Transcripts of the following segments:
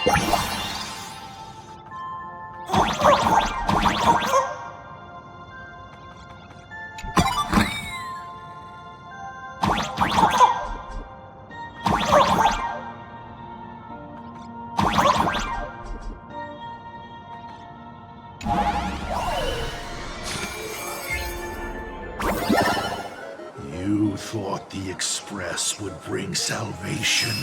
You thought the Express would bring salvation?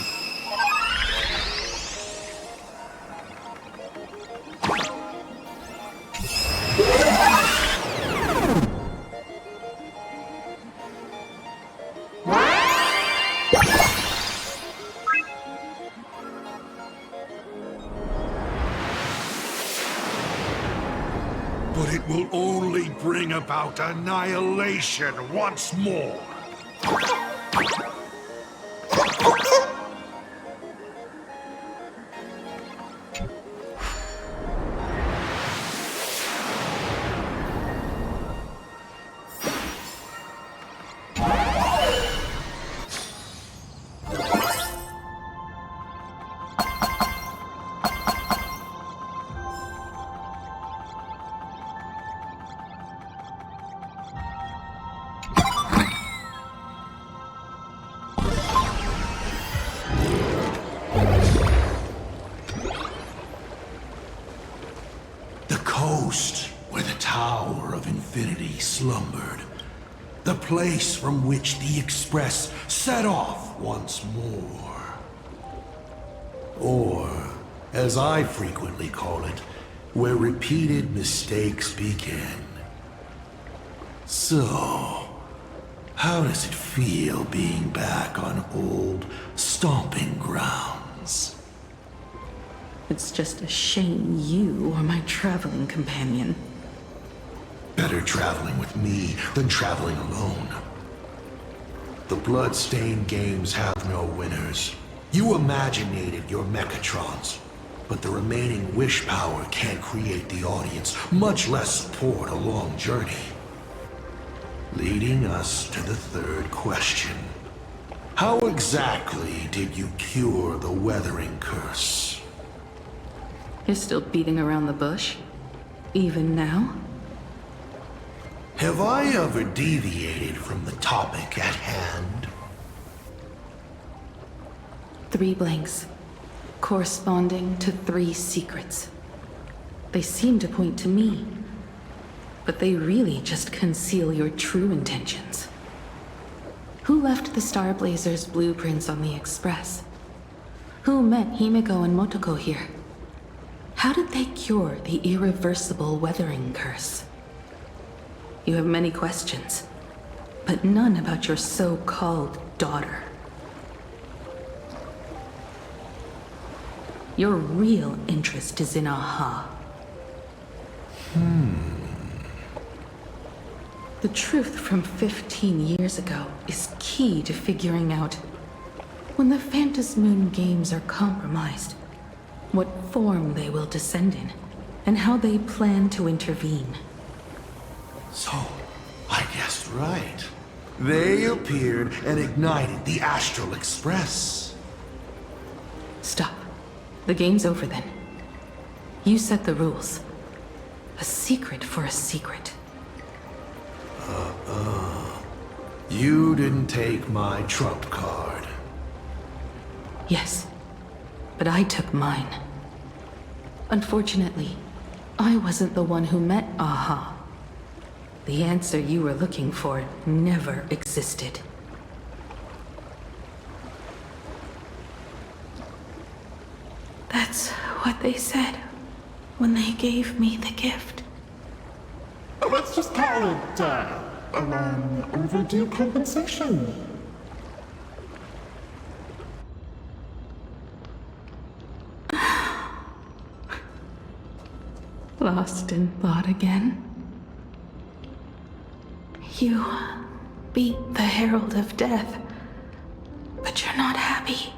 But it will only bring about annihilation once more. Where the Tower of Infinity slumbered. The place from which the Express set off once more. Or, as I frequently call it, where repeated mistakes begin. So, how does it feel being back on old stomping grounds? It's just a shame you are my traveling companion. Better traveling with me than traveling alone. The blood-stained games have no winners. You imaginated your Mechatrons, but the remaining wish power can't create the audience, much less support a long journey. Leading us to the third question. How exactly did you cure the weathering curse? You're still beating around the bush? Even now? Have I ever deviated from the topic at hand? 3 blanks, corresponding to 3 secrets. They seem to point to me, but they really just conceal your true intentions. Who left the Star Blazer's blueprints on the Express? Who met Himiko and Motoko here? How did they cure the irreversible weathering curse? You have many questions, but none about your so-called daughter. Your real interest is in Aha. The truth from 15 years ago is key to figuring out when the Phantas Moon games are compromised, what form they will descend in, and how they plan to intervene. So, I guessed right. They appeared and ignited the Astral Express. Stop. The game's over then. You set the rules. A secret for a secret. You didn't take my trump card. Yes, but I took mine. Unfortunately, I wasn't the one who met Aha. The answer you were looking for never existed. That's what they said when they gave me the gift. Let's just call it, an overdue compensation. Lost in thought again? You beat the Herald of Death, but you're not happy.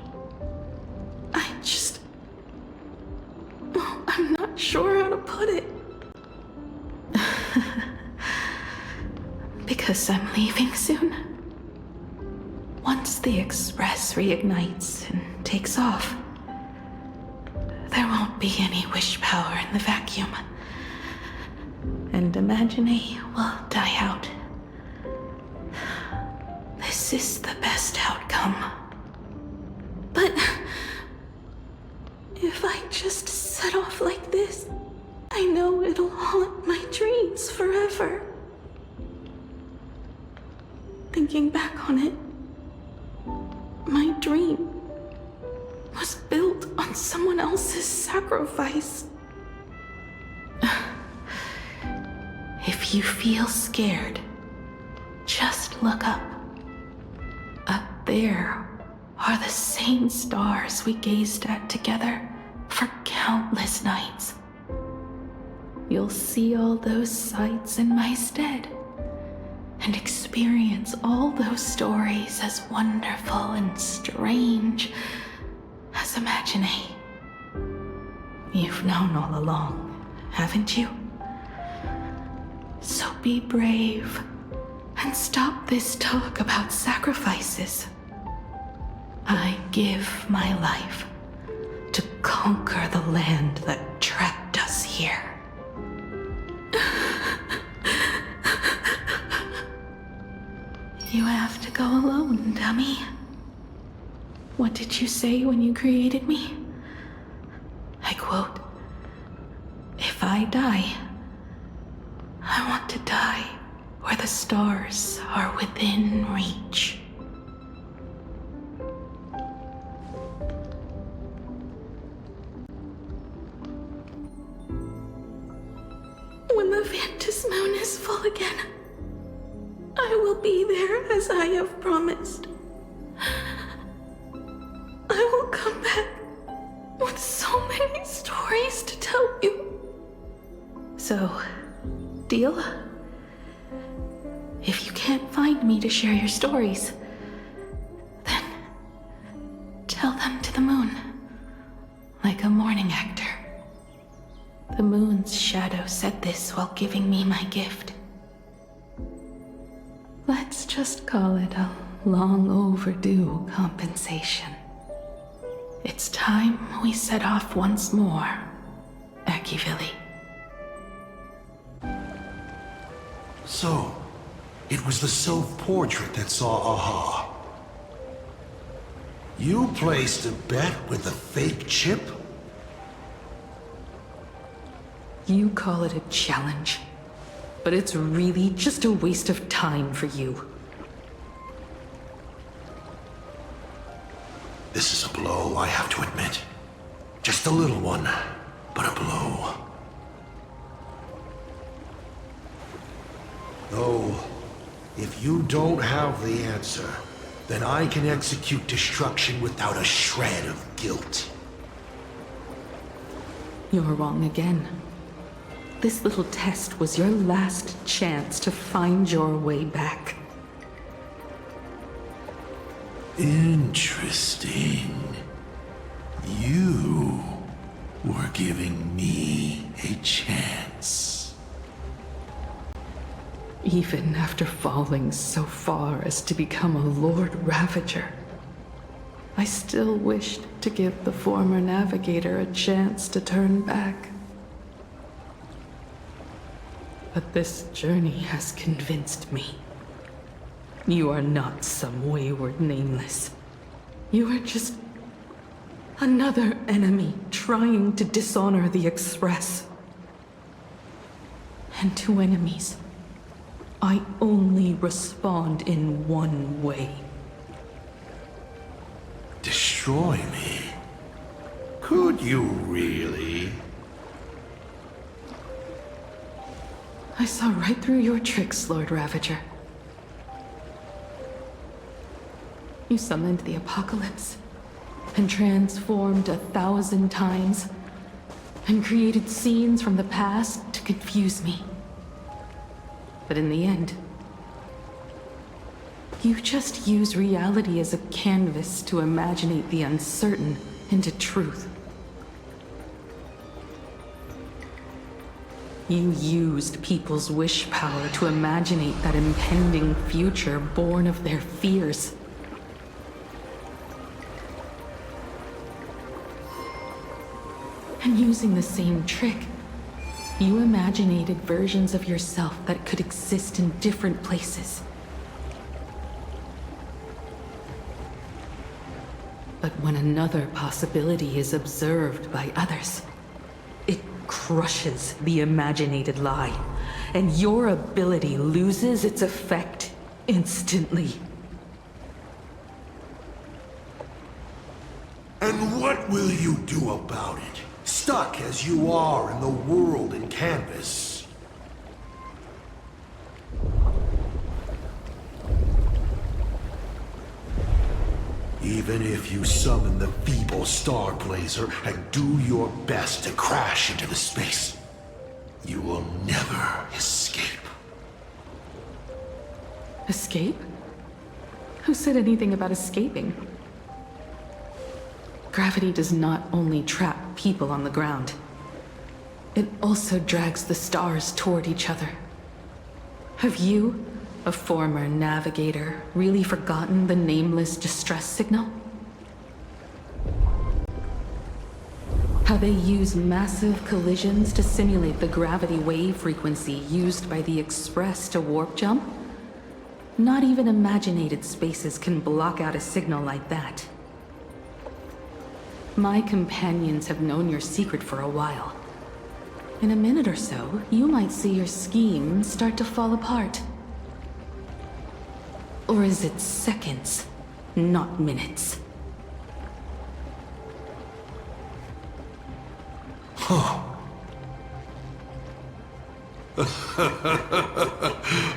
I'm not sure how to put it. Because I'm leaving soon. Once the Express reignites and takes off, won't be any wish power in the vacuum. And Imagine will die out. This is the best outcome. But if I just set off like this, I know it'll haunt my dreams forever. Thinking back on it, my dream was built on someone else's sacrifice. If you feel scared, just look up. Up there are the same stars we gazed at together for countless nights. You'll see all those sights in my stead, and experience all those stories as wonderful and strange as Imagine. You've known all along, haven't you? So be brave and stop this talk about sacrifices. I give my life to conquer the land that trapped us here. You have to go alone, dummy. What did you say when you created me? I quote, "If I die, I want to die where the stars are within reach." When the Ventus moon is full again, I will be there as I have promised. I will come back with so many stories to tell you. So, deal? If you can't find me to share your stories, then tell them to the moon, like a morning actor. The moon's shadow said this while giving me my gift. Let's just call it a long overdue compensation. It's time we set off once more, Akivili. So, it was the self-portrait that saw Aha. You placed a bet with a fake chip? You call it a challenge, but it's really just a waste of time for you. This is a blow, I have to admit. Just a little one, but a blow. Though, if you don't have the answer, then I can execute destruction without a shred of guilt. You're wrong again. This little test was your last chance to find your way back. Interesting. You were giving me a chance. Even after falling so far as to become a Lord Ravager, I still wished to give the former navigator a chance to turn back. But this journey has convinced me. You are not some wayward nameless. You are just another enemy trying to dishonor the Express. And to enemies, I only respond in one way. Destroy me? Could you really? I saw right through your tricks, Lord Ravager. You summoned the apocalypse, and transformed 1,000 times, and created scenes from the past to confuse me. But in the end, you just use reality as a canvas to imaginate the uncertain into truth. You used people's wish power to imaginate that impending future born of their fears. And using the same trick, you imaginated versions of yourself that could exist in different places. But when another possibility is observed by others, it crushes the imaginated lie, and your ability loses its effect instantly. And what will you do about it? Stuck as you are in the world in canvas. Even if you summon the feeble star blazer and do your best to crash into the space, you will never escape. Escape? Who said anything about escaping? Gravity does not only trap people on the ground, it also drags the stars toward each other. Have you, a former navigator, really forgotten the nameless distress signal? How they use massive collisions to simulate the gravity wave frequency used by the Express to warp jump? Not even imaginated spaces can block out a signal like that. My companions have known your secret for a while. In a minute or so, you might see your scheme start to fall apart. Or is it seconds, not minutes? Huh.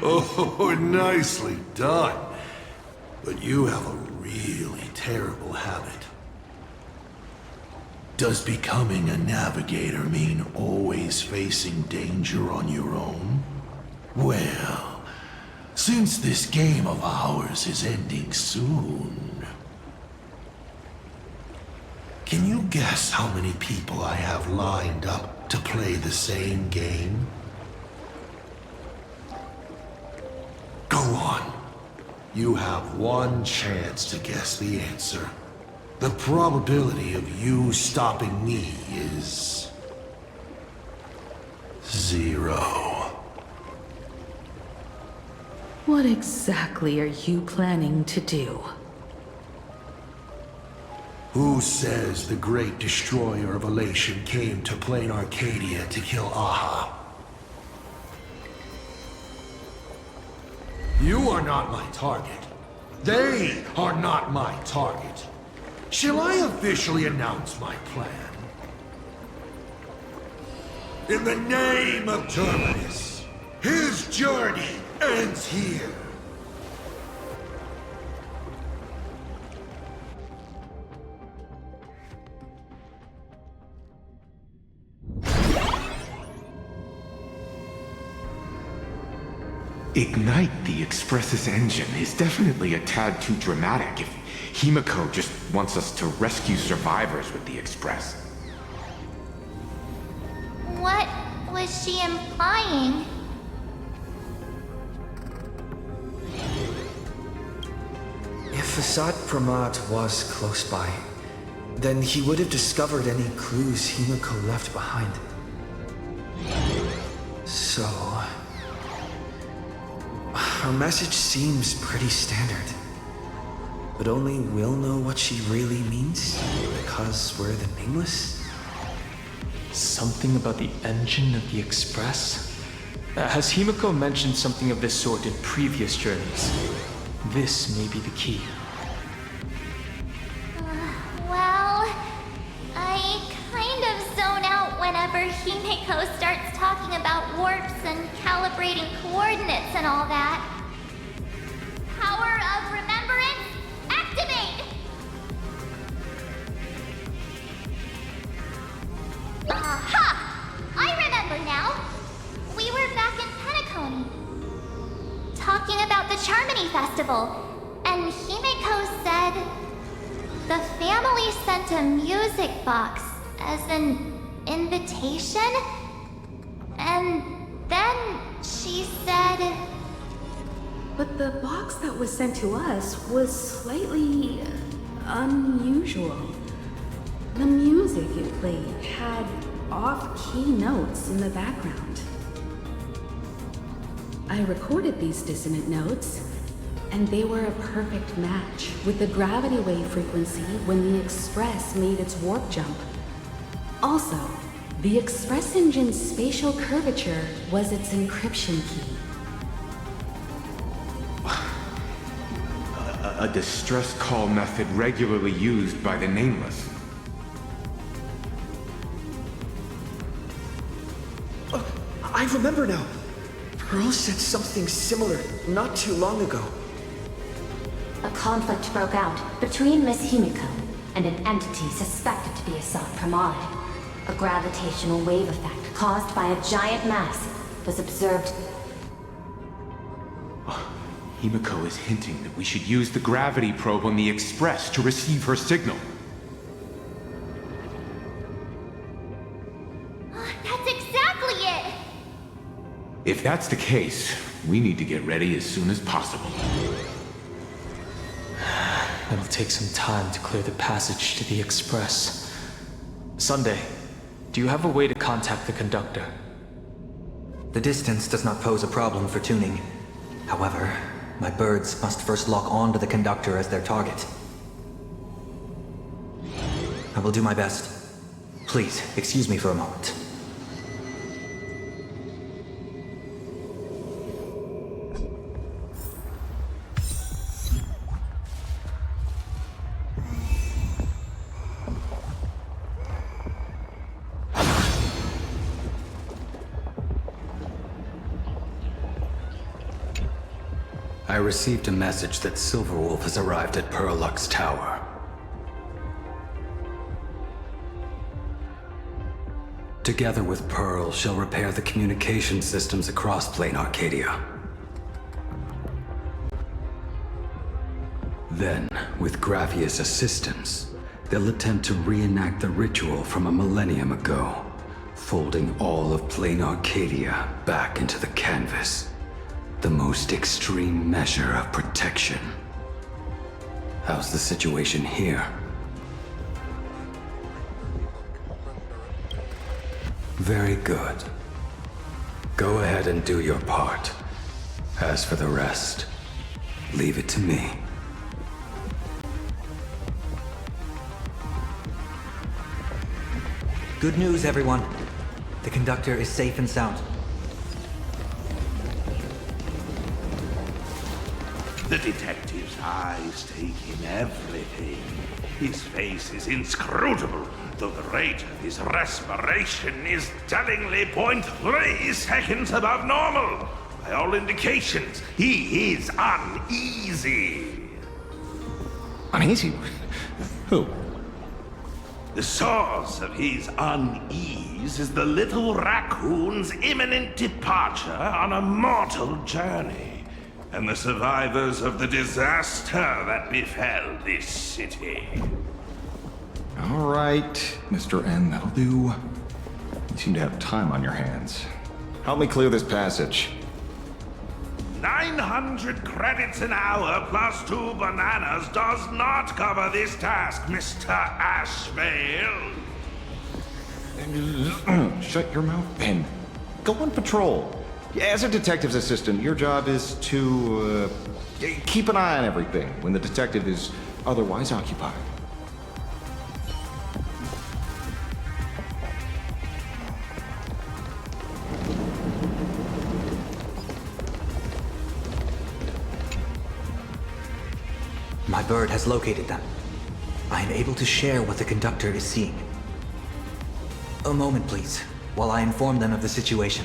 Oh, nicely done. But you have a really terrible habit. Does becoming a navigator mean always facing danger on your own? Well, since this game of ours is ending soon, can you guess how many people I have lined up to play the same game? Go on. You have one chance to guess the answer. The probability of you stopping me is 0. What exactly are you planning to do? Who says the great destroyer of Elation came to plain Arcadia to kill Aha? You are not my target. They are not my target. Shall I officially announce my plan? In the name of Terminus, his journey ends here. Ignite the Express's engine is definitely a tad too dramatic if Himiko just wants us to rescue survivors with the Express. What was she implying? If Assad Pramat was close by, then he would have discovered any clues Himiko left behind. So... her message seems pretty standard. But only we'll know what she really means, because we're the Nameless? Something about the engine of the Express? Has Himiko mentioned something of this sort in previous journeys? This may be the key. Well, I kind of zone out whenever Himiko starts talking about warps and calibrating coordinates and all that. Power of remembrance, activate! Aha! I remember now. We were back in Penacony, talking about the Charmony Festival, and Himiko said the family sent a music box as an invitation, and then she said... But the box that was sent to us was slightly unusual. The music it played had off-key notes in the background. I recorded these dissonant notes, and they were a perfect match with the gravity wave frequency when the Express made its warp jump. Also, the Express engine's spatial curvature was its encryption key. A distress call method regularly used by the Nameless. I remember now. Pearl said something similar not too long ago. A conflict broke out between Miss Himiko and an entity suspected to be a South Primard. A gravitational wave effect caused by a giant mass was observed. Himiko is hinting that we should use the gravity probe on the Express to receive her signal. That's exactly it! If that's the case, we need to get ready as soon as possible. It'll take some time to clear the passage to the Express. Sunday, do you have a way to contact the conductor? The distance does not pose a problem for tuning. However, my birds must first lock on to the conductor as their target. I will do my best. Please, excuse me for a moment. I received a message that Silverwolf has arrived at Perlux Tower. Together with Pearl, she'll repair the communication systems across Plane Arcadia. Then, with Graphius' assistance, they'll attempt to reenact the ritual from a millennium ago, folding all of Plane Arcadia back into the canvas. The most extreme measure of protection. How's the situation here? Very good. Go ahead and do your part. As for the rest, leave it to me. Good news, everyone. The conductor is safe and sound. The detective's eyes take in everything. His face is inscrutable, though the rate of his respiration is tellingly 0.3 seconds above normal. By all indications, he is uneasy. Uneasy? Who? The source of his unease is the little raccoon's imminent departure on a mortal journey, and the survivors of the disaster that befell this city. All right, Mr. N, that'll do. You seem to have time on your hands. Help me clear this passage. 900 credits an hour plus 2 bananas does not cover this task, Mr. Ashvale. Shut your mouth, Ben. Go on patrol. As a detective's assistant, your job is to, keep an eye on everything when the detective is otherwise occupied. My bird has located them. I am able to share what the conductor is seeing. A moment, please, while I inform them of the situation.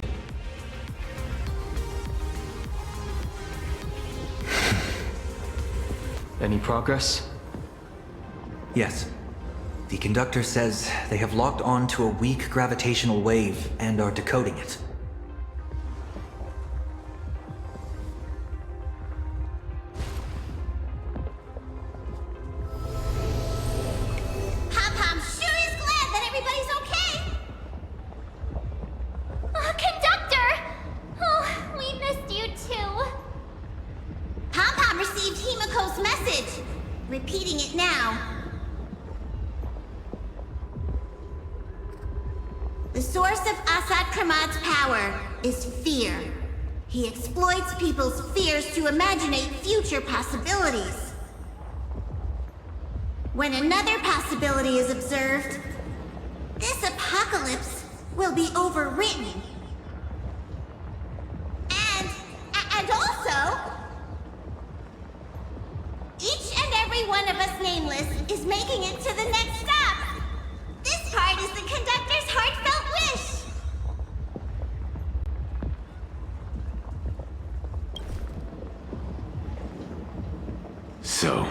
Any progress? Yes. The conductor says they have locked on to a weak gravitational wave and are decoding it. Pom-Pom sure is glad that everybody's okay! Conductor! Oh, we missed you too. Pom-Pom received Himiko's message. Repeating it now. The source of Asad Kramad's power is fear. He exploits people's fears to imaginate future possibilities. When another possibility is observed, this apocalypse will be overwritten. And also, each and every one of us nameless is making it to the next stop. This part is the conductor's heartfelt wish. So,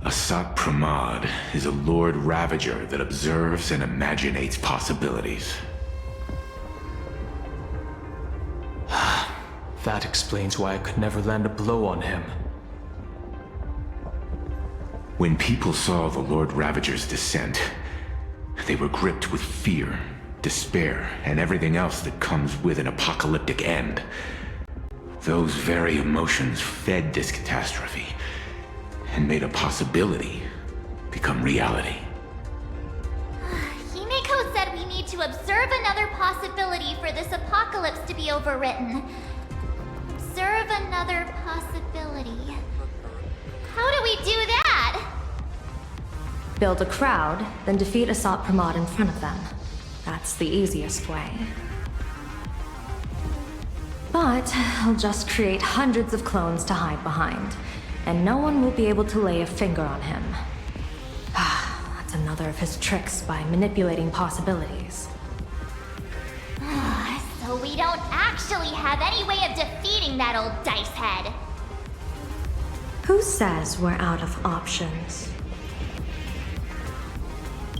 Asat Pramad is a Lord Ravager that observes and imaginates possibilities. That explains why I could never land a blow on him. When people saw the Lord Ravager's descent, they were gripped with fear, despair, and everything else that comes with an apocalyptic end. Those very emotions fed this catastrophe, and made a possibility become reality. Himeko said we need to observe another possibility for this apocalypse to be overwritten. Observe another possibility. How do we do that? Build a crowd, then defeat Asat Pramad in front of them. That's the easiest way. But I'll just create hundreds of clones to hide behind, and no one will be able to lay a finger on him. That's another of his tricks by manipulating possibilities. So we don't actually have any way of defeating that old dice head. Who says we're out of options?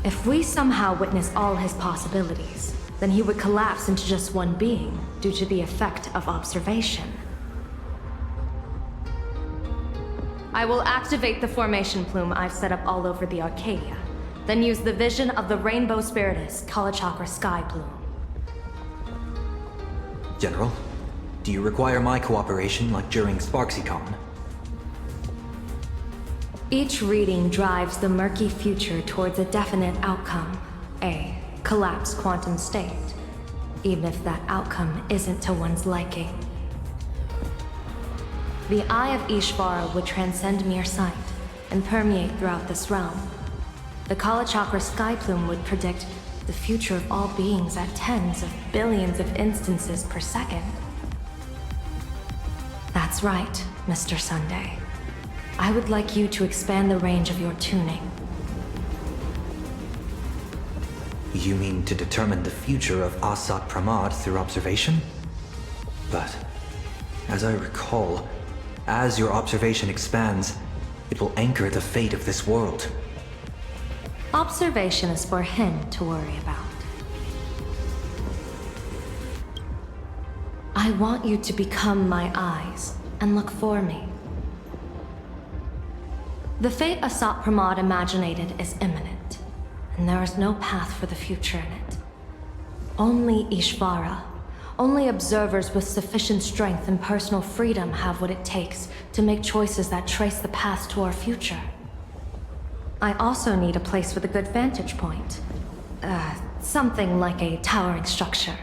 If we somehow witness all his possibilities, then he would collapse into just one being due to the effect of observation. I will activate the formation plume I've set up all over the Arcadia, then use the vision of the Rainbow Spiritus Kalachakra Sky Plume. General, do you require my cooperation like during SparksyCon? Each reading drives the murky future towards a definite outcome, a collapsed quantum state, even if that outcome isn't to one's liking. The Eye of Ishvara would transcend mere sight and permeate throughout this realm. The Kalachakra Sky Plume would predict the future of all beings at tens of billions of instances per second. That's right, Mr. Sunday. I would like you to expand the range of your tuning. You mean to determine the future of Asat Pramad through observation? But, as I recall, as your observation expands, it will anchor the fate of this world. Observation is for him to worry about. I want you to become my eyes and look for me. The fate Asat Pramad imaginated is imminent, and there is no path for the future in it. Only Ishvara, only observers with sufficient strength and personal freedom have what it takes to make choices that trace the path to our future. I also need a place with a good vantage point. Something like a towering structure.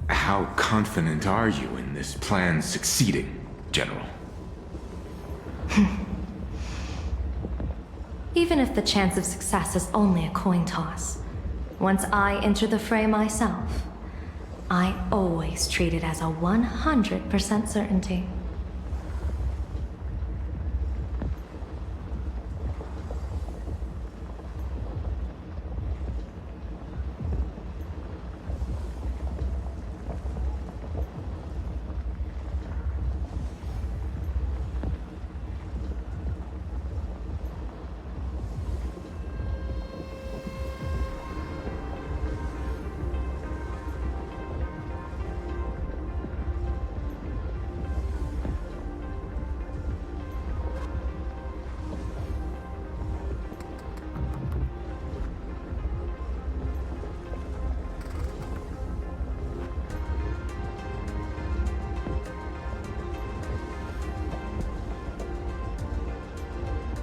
How confident are you in this plan succeeding, General? Even if the chance of success is only a coin toss, once I enter the fray myself, I always treat it as a 100% certainty.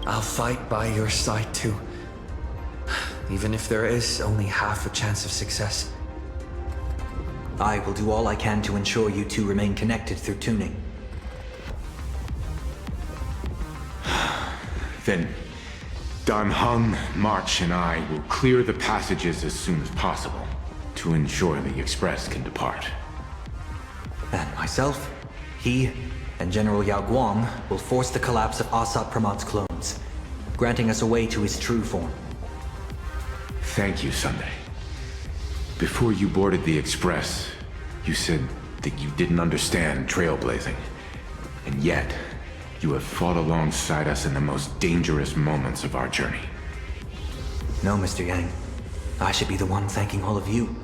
I'll fight by your side to even if there is only half a chance of success. I will do all I can to ensure you two remain connected through tuning. Then, Dan Heng, March, and I will clear the passages as soon as possible to ensure the Express can depart. And myself, he, and General Yao Guang will force the collapse of Assad Pramad's clones, granting us a way to his true form. Thank you, Sunday. Before you boarded the Express, you said that you didn't understand trailblazing. And yet, you have fought alongside us in the most dangerous moments of our journey. No, Mr. Yang. I should be the one thanking all of you.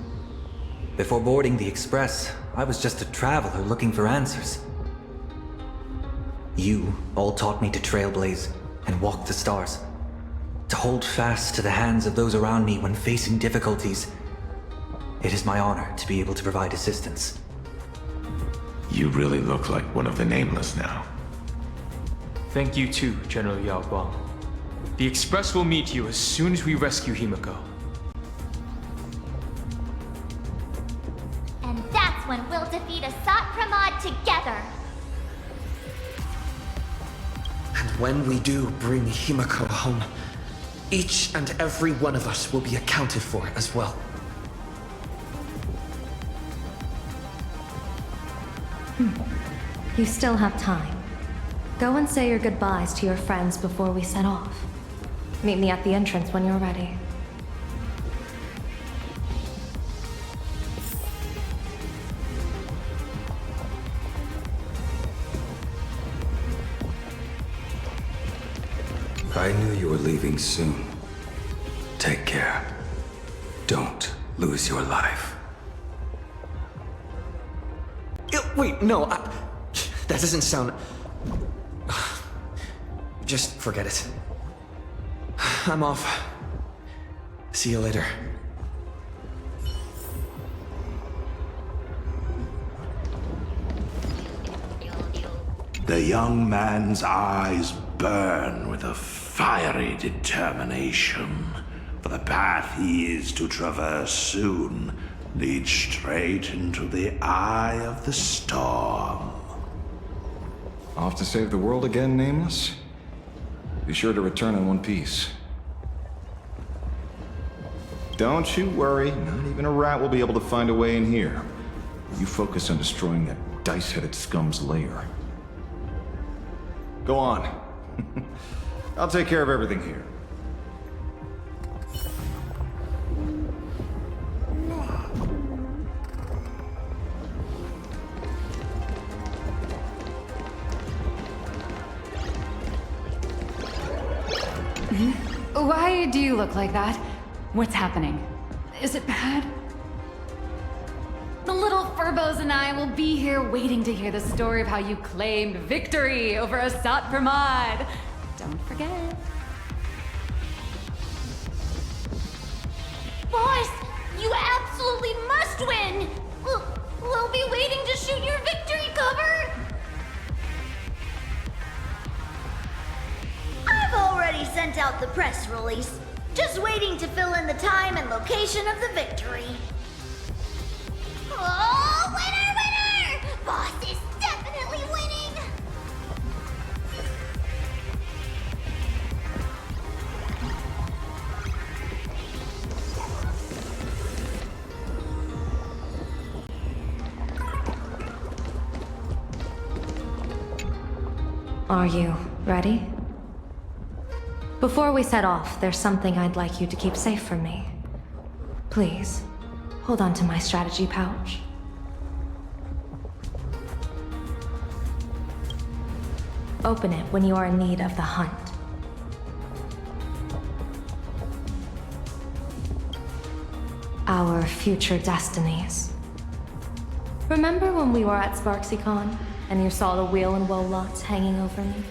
Before boarding the Express, I was just a traveler looking for answers. You all taught me to trailblaze and walk the stars. To hold fast to the hands of those around me when facing difficulties. It is my honor to be able to provide assistance. You really look like one of the Nameless now. Thank you too, General Yao Guang. The Express will meet you as soon as we rescue Himiko. And that's when we'll defeat Assad Pramod together. And when we do bring Himiko home, each and every one of us will be accounted for as well. You still have time. Go and say your goodbyes to your friends before we set off. Meet me at the entrance when you're ready. I knew you were leaving soon. Take care. Don't lose your life. Wait, no, that doesn't sound... Just forget it. I'm off. See you later. The young man's eyes burn with a fiery determination, for the path he is to traverse soon leads straight into the eye of the storm. Off to save the world again, Nameless? Be sure to return in one piece. Don't you worry, not even a rat will be able to find a way in here. You focus on destroying that dice-headed scum's lair. Go on. I'll take care of everything here. Why do you look like that? What's happening? Is it bad? The little Furbos and I will be here waiting to hear the story of how you claimed victory over Assad Pramod. Don't forget. Boss, you absolutely must win! We'll be waiting to shoot your victory cover! I've already sent out the press release. Just waiting to fill in the time and location of the victory. Oh, winner, winner! Boss is definitely winning! Are you ready? Before we set off, there's something I'd like you to keep safe from me. Please, hold on to my strategy pouch. Open it when you are in need of the hunt. Our future destinies. Remember when we were at SparksyCon and you saw the wheel and woe lots hanging over me?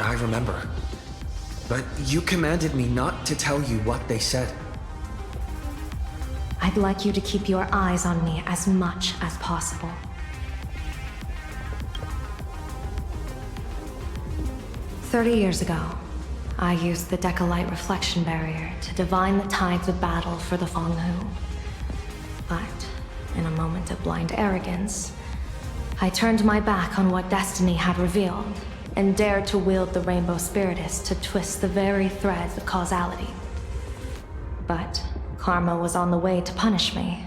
I remember. But you commanded me not to tell you what they said. I'd like you to keep your eyes on me as much as possible. "30 years ago, I used the Decalite reflection barrier to divine the tides of battle for the Fonghu. But, in a moment of blind arrogance, I turned my back on what destiny had revealed, and dared to wield the Rainbow Spiritus to twist the very threads of causality. But karma was on the way to punish me.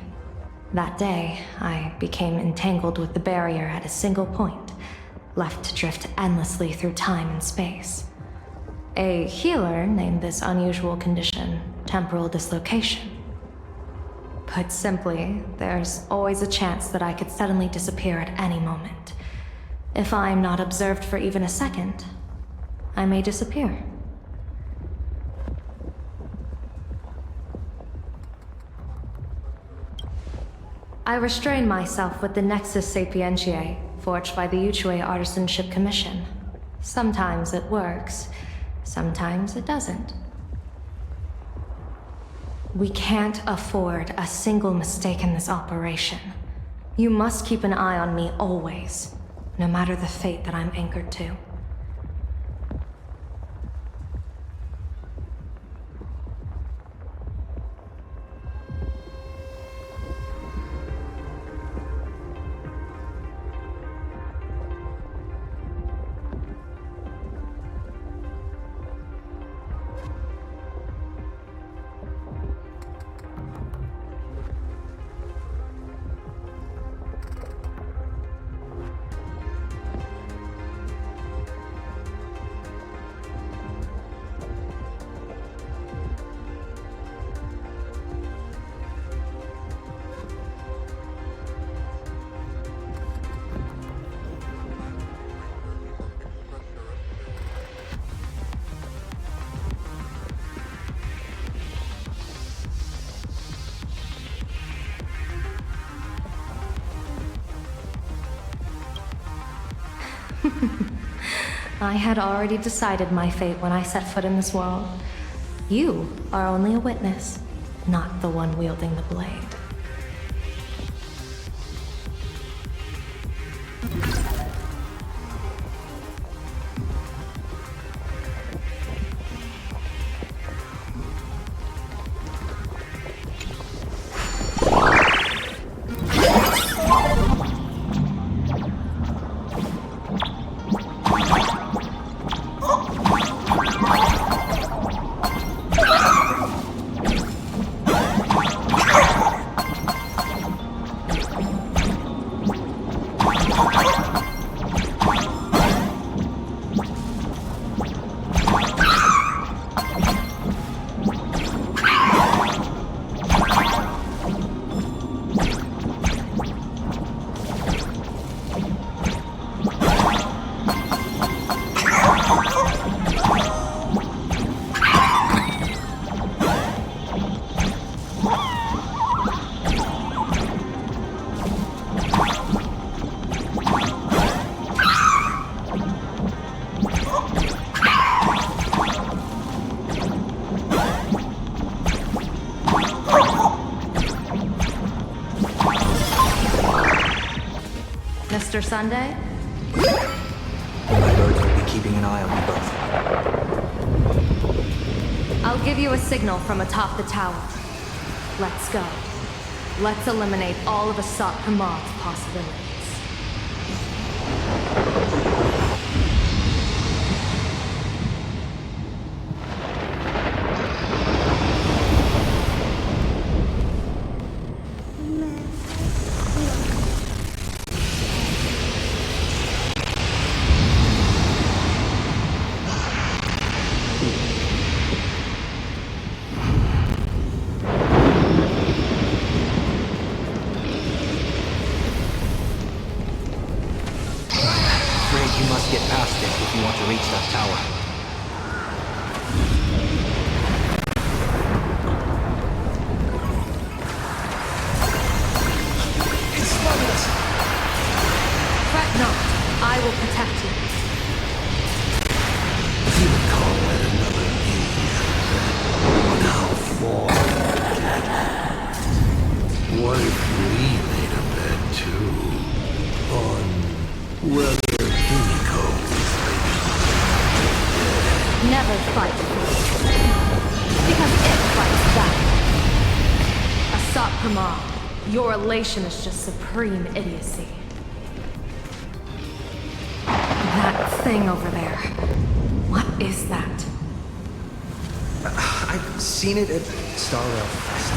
That day, I became entangled with the barrier at a single point, left to drift endlessly through time and space. A healer named this unusual condition temporal dislocation. Put simply, there's always a chance that I could suddenly disappear at any moment. If I'm not observed for even a second, I may disappear. I restrain myself with the Nexus Sapientiae, forged by the Yuchue Artisanship Commission. Sometimes it works, sometimes it doesn't. We can't afford a single mistake in this operation. You must keep an eye on me always, no matter the fate that I'm anchored to. I had already decided my fate when I set foot in this world. You are only a witness, not the one wielding the blade. Mr. Sunday? My birds will be keeping an eye on you both. I'll give you a signal from atop the tower. Let's go. Let's eliminate all of Asat Hamad's possibilities. Your elation is just supreme idiocy. That thing over there. What is that? I've seen it at Starwell Fest.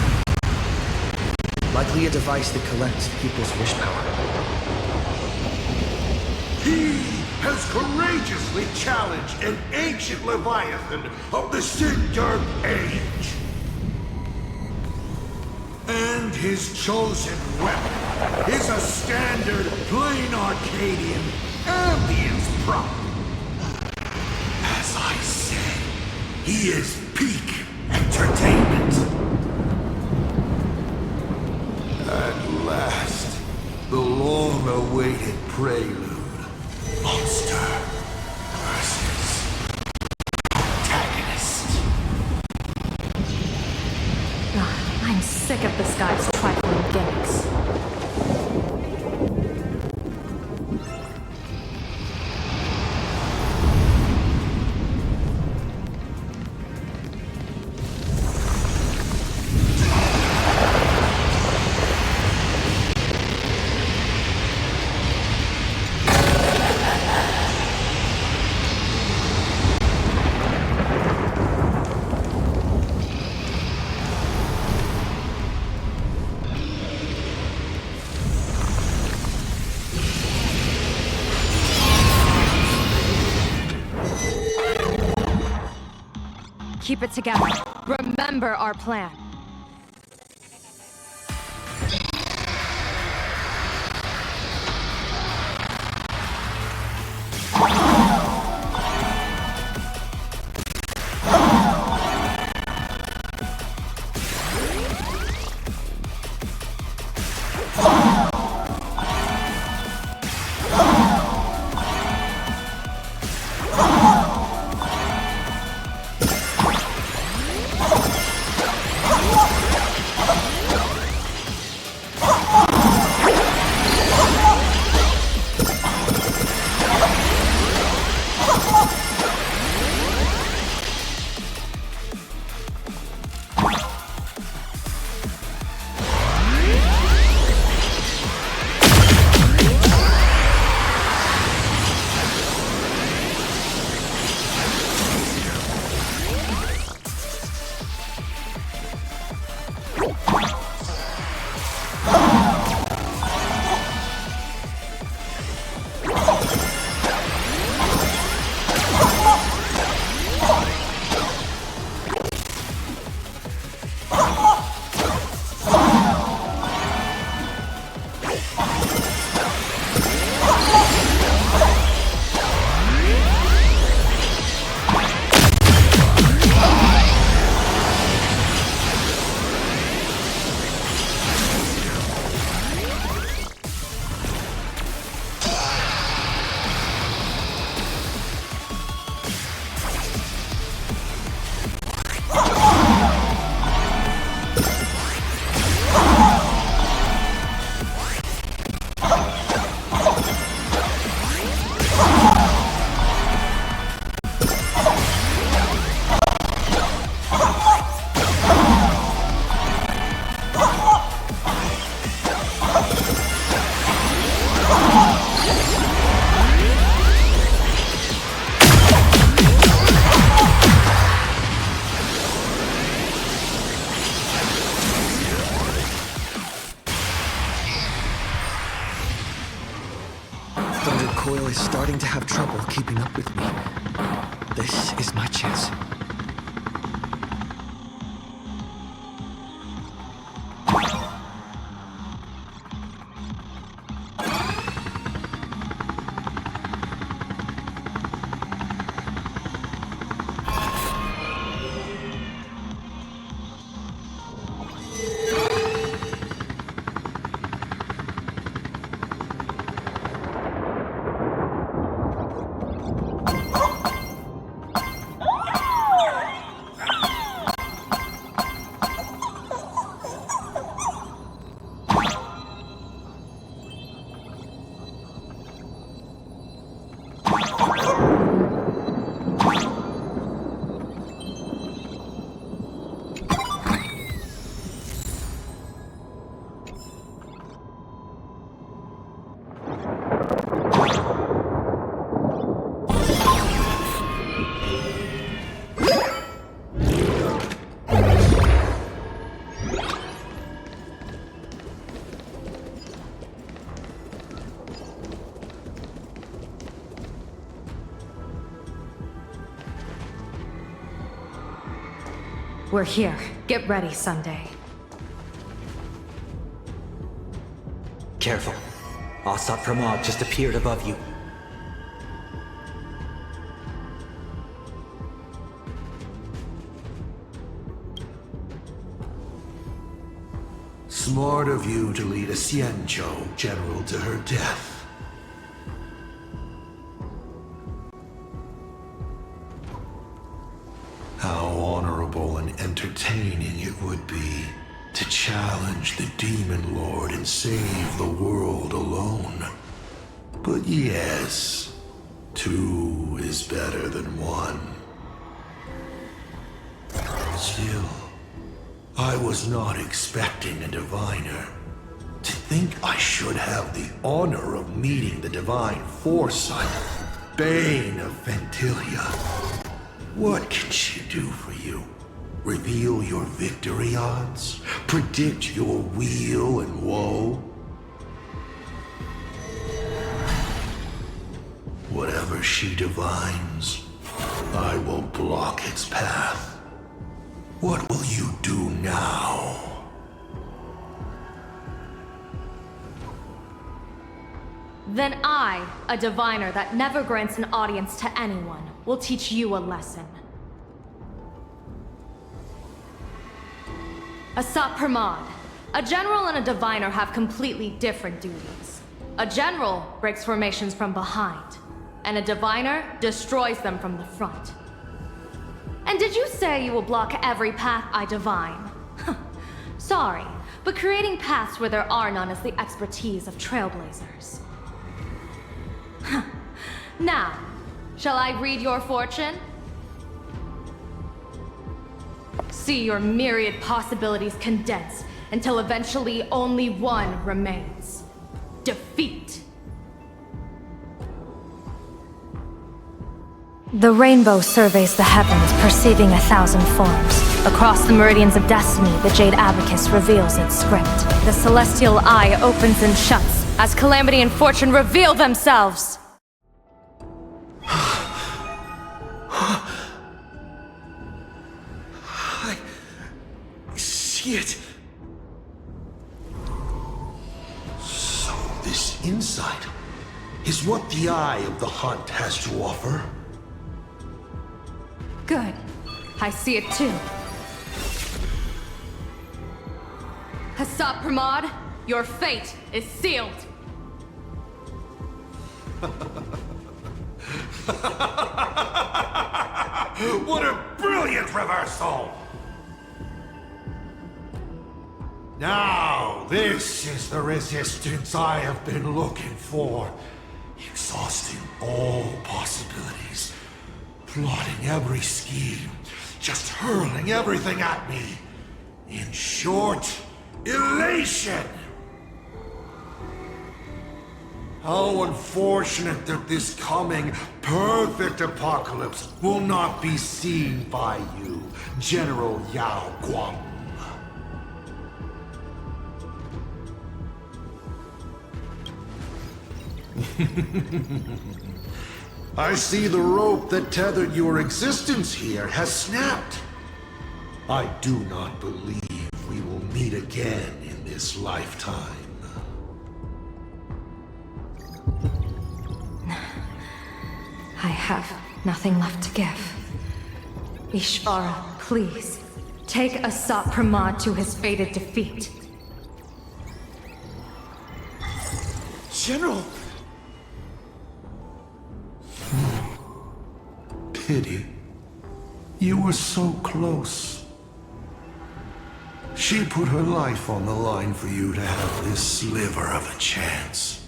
Likely a device that collects people's wish power. He has courageously challenged an ancient Leviathan of the Cinder Age. And his chosen weapon is a standard plain Arcadian ambience prop. As I said, he is peak entertainment. At last, the long-awaited prelude. Monster versus antagonist. I'm sick of this guy's trifling gimmicks. Keep it together. Remember our plan. Coil is starting to have trouble keeping up with me. This is my chance. We're here. Get ready, Sunday. Careful. Asat Pramod just appeared above you. Smart of you to lead a Xianzhou general to her death. How honorable and entertaining it would be to challenge the Demon Lord and save the world alone. But yes, two is better than one. Still, I was not expecting a diviner. To think I should have the honor of meeting the divine foresight, Bane of Ventilia. What can she do for you? Reveal your victory odds? Predict your weal and woe? Whatever she divines, I will block its path. What will you do now? Then I, a diviner that never grants an audience to anyone, will teach you a lesson. Asat Pramod. A general and a diviner have completely different duties. A general breaks formations from behind, and a diviner destroys them from the front. And did you say you will block every path I divine? Sorry, but creating paths where there are none is the expertise of trailblazers. Now, shall I read your fortune? See your myriad possibilities condensed until eventually only one remains. Defeat. The rainbow surveys the heavens, perceiving 1,000 forms. Across the meridians of destiny, the Jade Abacus reveals its script. The celestial eye opens and shuts as calamity and fortune reveal themselves. I see it. So this insight is what the Eye of the Hunt has to offer. Good. I see it too. Asat Pramod, your fate is sealed. What a brilliant reversal! Now, this is the resistance I have been looking for. Exhausting all possibilities. Plotting every scheme. Just hurling everything at me. In short, elation! How unfortunate that this coming perfect apocalypse will not be seen by you, General Yao Guang. I see the rope that tethered your existence here has snapped. I do not believe we will meet again in this lifetime. I have nothing left to give. Ishvara, please, take Asat Pramod to his fated defeat. General! Pity. You were so close. She put her life on the line for you to have this sliver of a chance.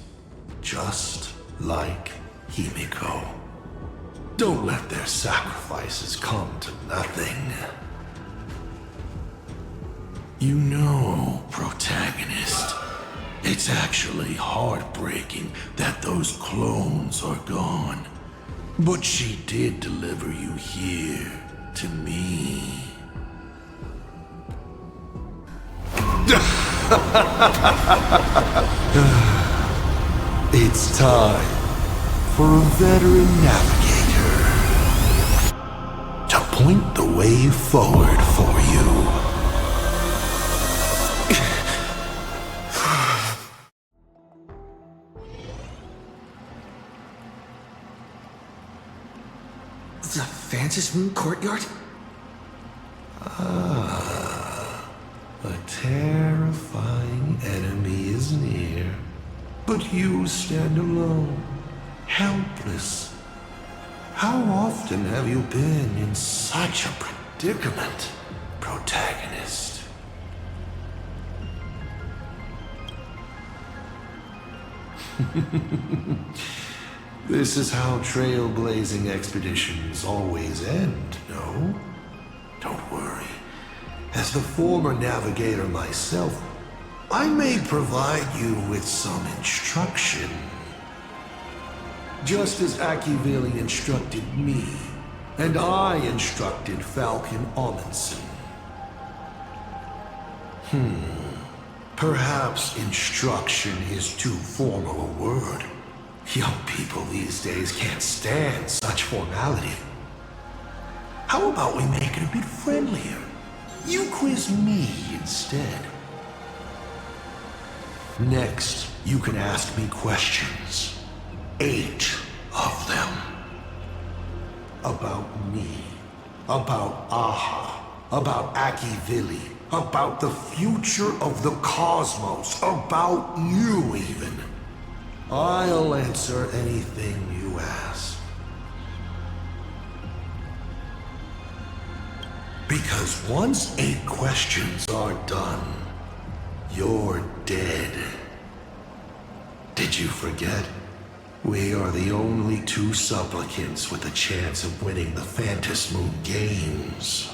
Just like Himiko. Don't let their sacrifices come to nothing. You know, protagonist, it's actually heartbreaking that those clones are gone. But she did deliver you here, to me. It's time for a veteran navigator to point the way forward for you. The Vantage Moon Courtyard? A terrifying enemy is near, but you stand alone, helpless. How often have you been in such a predicament, protagonist? This is how trailblazing expeditions always end, no? Don't worry. As the former navigator myself, I may provide you with some instruction. Just as Akivili instructed me, and I instructed Falcon Amundsen. Perhaps instruction is too formal a word. Young people these days can't stand such formality. How about we make it a bit friendlier? You quiz me instead. Next, you can ask me questions. 8 of them. About me. About Aha. About Akivili. About the future of the cosmos. About you, even. I'll answer anything you ask. Because once 8 questions are done, you're dead. Did you forget? We are the only 2 supplicants with a chance of winning the Phantom Moon Games.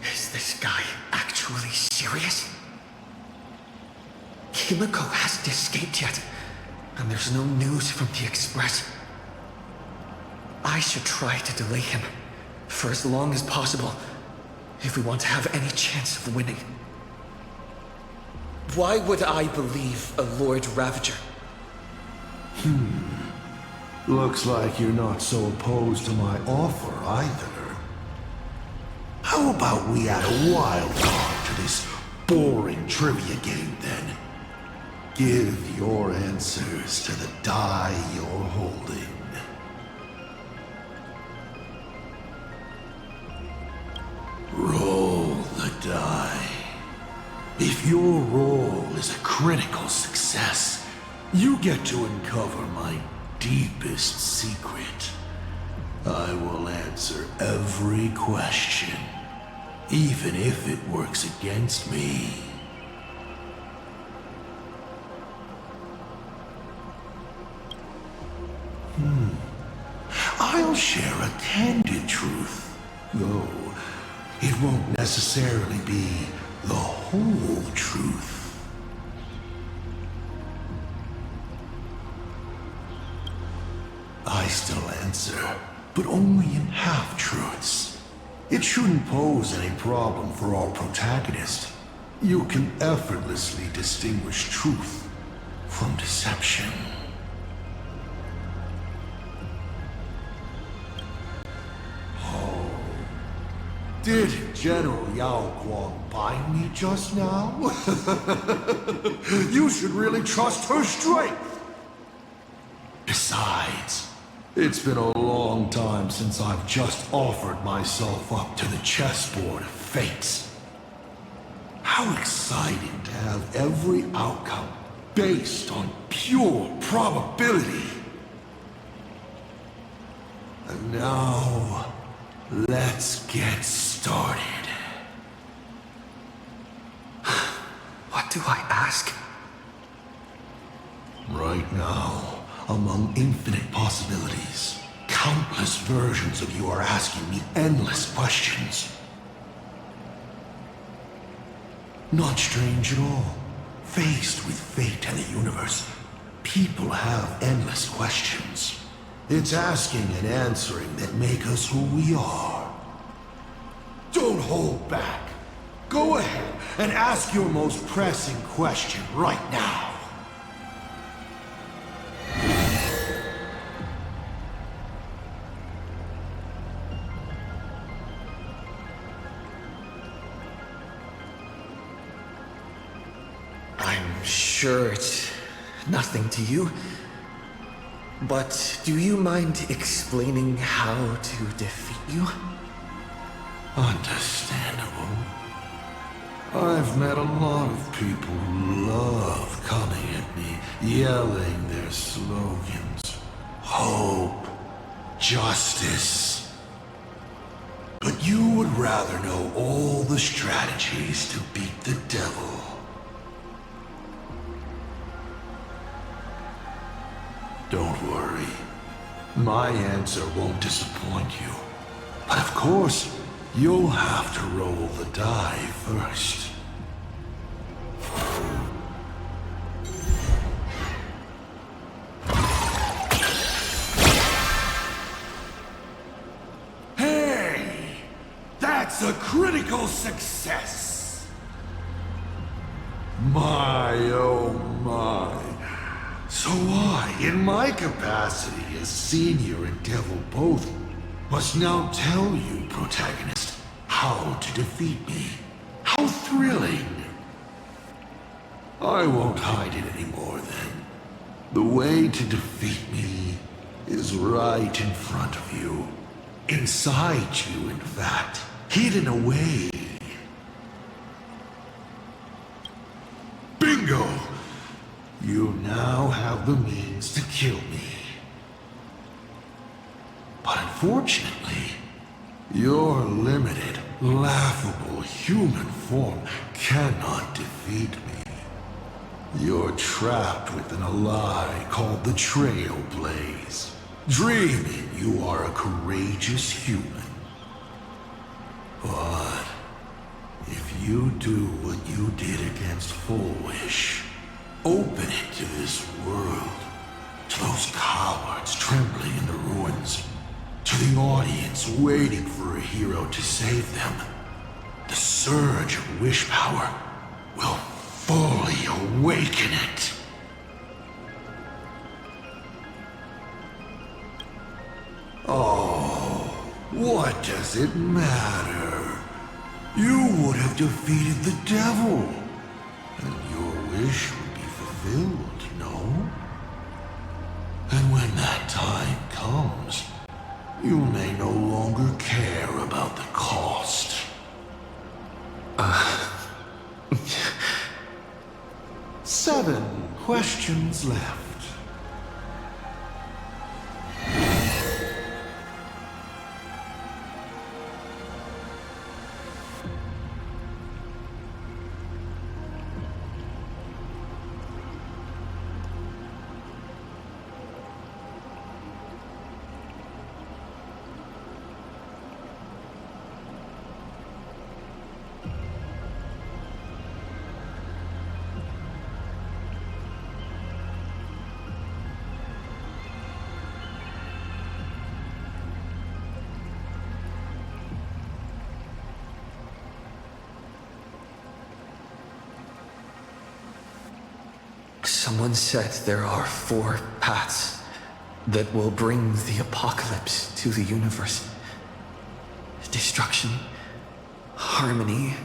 Is this guy actually serious? Himiko hasn't escaped yet, and there's no news from the Express. I should try to delay him for as long as possible if we want to have any chance of winning. Why would I believe a Lord Ravager? Looks like you're not so opposed to my offer either. How about we add a wild card to this boring trivia game then? Give your answers to the die you're holding. Roll the die. If your roll is a critical success, you get to uncover my deepest secret. I will answer every question, even if it works against me. I'll share a candid truth, though it won't necessarily be the whole truth. I still answer, but only in half-truths. It shouldn't pose any problem for our protagonist. You can effortlessly distinguish truth from deception. Did General Yao Guang bind me just now? You should really trust her strength. Besides, it's been a long time since I've just offered myself up to the chessboard of fates. How exciting to have every outcome based on pure probability. And now, let's get started. What do I ask? Right now, among infinite possibilities, countless versions of you are asking me endless questions. Not strange at all. Faced with fate and the universe, people have endless questions. It's asking and answering that make us who we are. Don't hold back. Go ahead and ask your most pressing question right now. I'm sure it's nothing to you, but do you mind explaining how to defeat you? Understandable. I've met a lot of people who love coming at me, yelling their slogans. Hope, justice. But you would rather know all the strategies to beat the devil. Don't worry. My answer won't disappoint you. But of course, you'll have to roll the die first. Hey! That's a critical success! My, oh my. So I, in my capacity as Senior and Devil both, must now tell you, protagonist, how to defeat me. How thrilling! I won't hide it anymore then. The way to defeat me is right in front of you. Inside you, in fact. Hidden away. Bingo! You now have the means to kill me. But unfortunately, your limited, laughable human form cannot defeat me. You're trapped within a lie called the Trailblaze, dreaming you are a courageous human. But if you do what you did against Full Wish, open it to this world, to those cowards trembling in the ruins, to the audience waiting for a hero to save them, the surge of wish power will fully awaken it. Oh, what does it matter? You would have defeated the devil, and your wish would be fulfilled, no? And when that time comes, you may no longer care about the cost. 7 questions left. Someone said there are 4 paths that will bring the apocalypse to the universe. Destruction, harmony,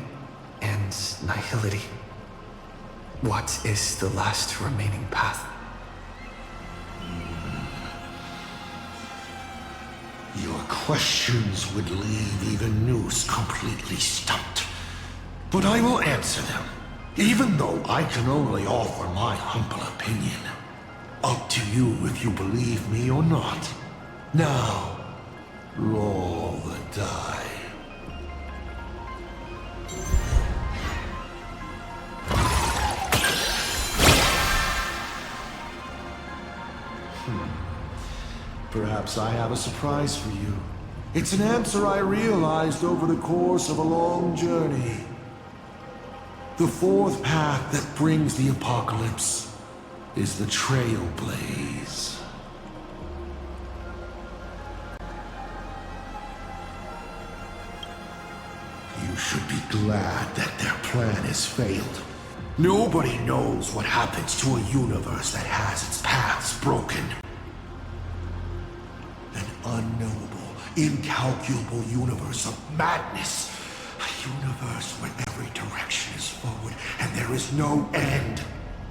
and nihility. What is the last remaining path? Your questions would leave even Noose completely stumped. But I will answer them, even though I can only offer my humble opinion. Up to you if you believe me or not. Now, roll the die. Perhaps I have a surprise for you. It's an answer I realized over the course of a long journey. The 4th path that brings the apocalypse is the Trailblaze. You You should be glad that their plan has failed. Nobody knows what happens to a universe that has its paths broken. An unknowable, incalculable universe of madness. A universe where every direction is forward and there is no end.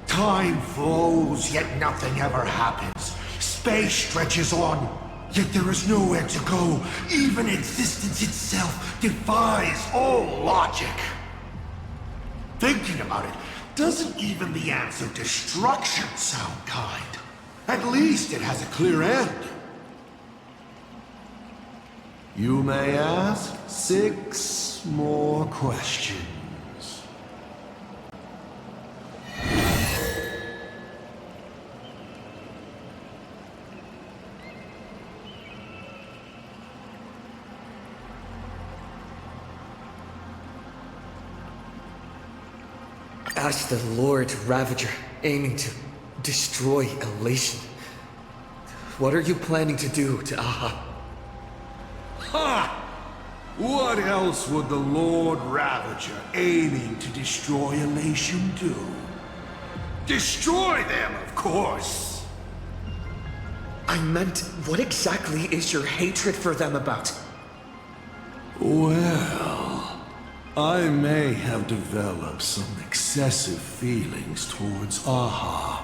Time flows, yet nothing ever happens. Space stretches on, yet there is nowhere to go. Even existence itself defies all logic. Thinking about it, doesn't even the answer destruction sound kind? At least it has a clear end. You may ask 6 more questions. As the Lord Ravager aiming to destroy Elation, what are you planning to do to Aha? Ha! What else would the Lord Ravager aiming to destroy Elation do? Destroy them, of course! I meant, what exactly is your hatred for them about? Well, I may have developed some excessive feelings towards Aha.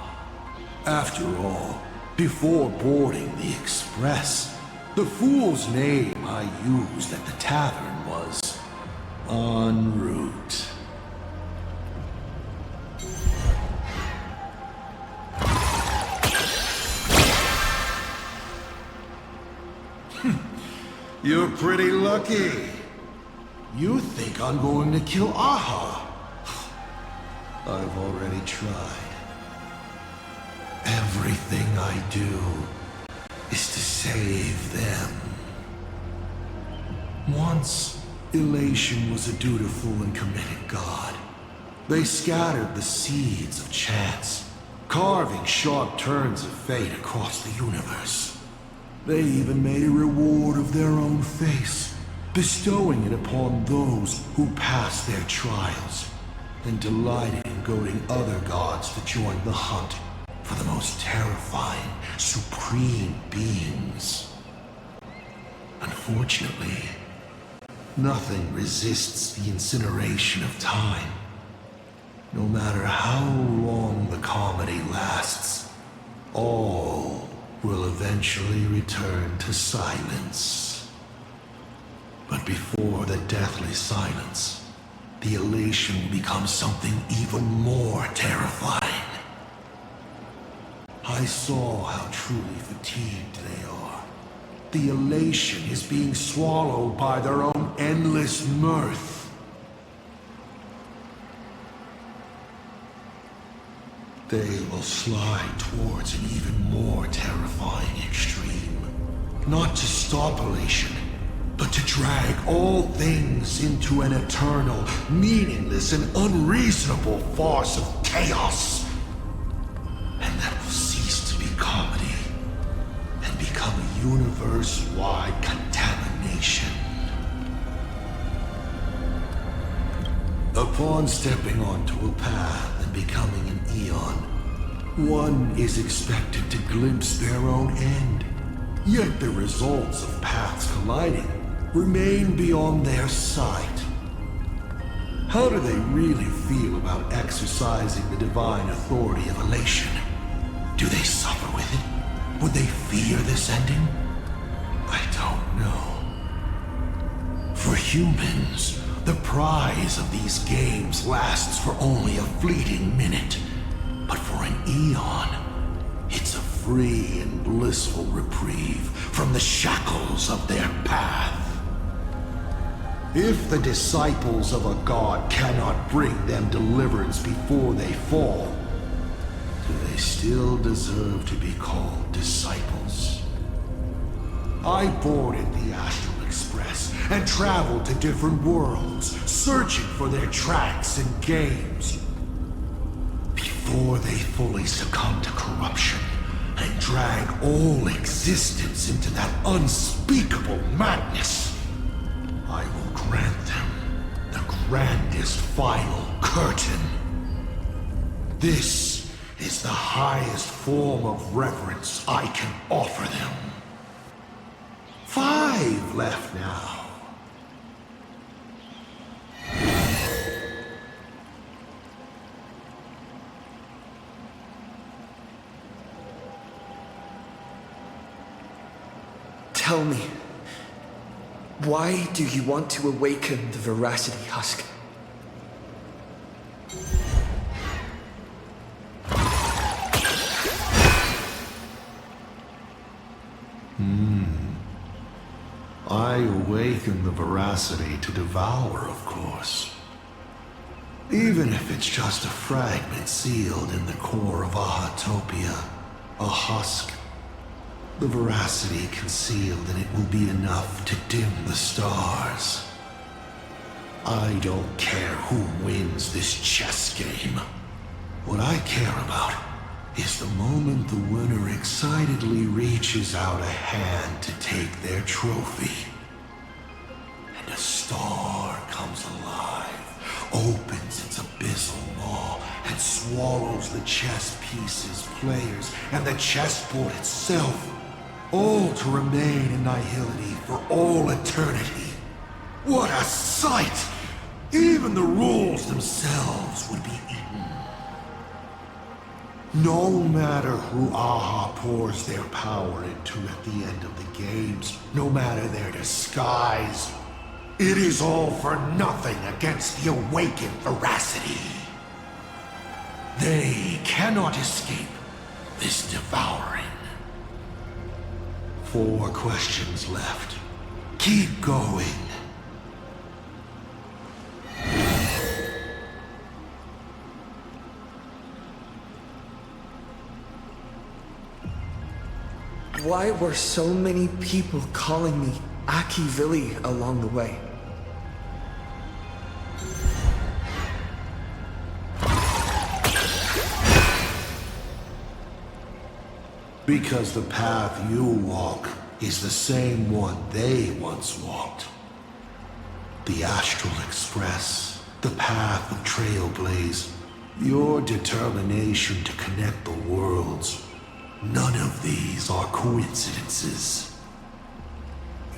After all, before boarding the Express, the fool's name I used at the tavern was En route. You're pretty lucky. You think I'm going to kill Aha? I've already tried. Everything I do is to save them. Once, Elation was a dutiful and committed god. They scattered the seeds of chance, carving sharp turns of fate across the universe. They even made a reward of their own face, bestowing it upon those who passed their trials, and delighted in goading other gods to join the hunt for the most terrifying, supreme beings. Unfortunately, nothing resists the incineration of time. No matter how long the comedy lasts, all will eventually return to silence. But before the deathly silence, the elation will become something even more terrifying. I saw how truly fatigued they are. The elation is being swallowed by their own endless mirth. They will slide towards an even more terrifying extreme. Not to stop elation, but to drag all things into an eternal, meaningless, and unreasonable farce of chaos. And that will cease to be comedy, and become a universe-wide contamination. Upon stepping onto a path and becoming an Eon, one is expected to glimpse their own end. Yet the results of paths colliding remain beyond their sight. How do they really feel about exercising the divine authority of elation? Do they suffer with it? Would they fear this ending? I don't know. For humans, the prize of these games lasts for only a fleeting minute. But for an Eon, it's a free and blissful reprieve from the shackles of their path. If the disciples of a god cannot bring them deliverance before they fall, do they still deserve to be called disciples? I boarded the Astral Express and traveled to different worlds, searching for their tracks and games. Before they fully succumb to corruption and drag all existence into that unspeakable madness, I will grant them the grandest final curtain. This is the highest form of reverence I can offer them. 5 left now. Tell me, why do you want to awaken the Veracity Husk? I awaken the Veracity to devour, of course. Even if it's just a fragment sealed in the core of Ahatopia, a husk. The Veracity concealed, and it will be enough to dim the stars. I don't care who wins this chess game. What I care about is the moment the winner excitedly reaches out a hand to take their trophy. And a star comes alive, opens its abyssal maw, and swallows the chess pieces, players, and the chessboard itself. All to remain in nihility for all eternity. What a sight! Even the rules themselves would be eaten. No matter who Aha pours their power into at the end of the games, no matter their disguise, it is all for nothing against the awakened Veracity. They cannot escape this devouring. 4 questions left. Keep going. Why were so many people calling me Aki Vili along the way? Because the path you walk is the same one they once walked. The Astral Express, the path of Trailblaze, your determination to connect the worlds. None of these are coincidences.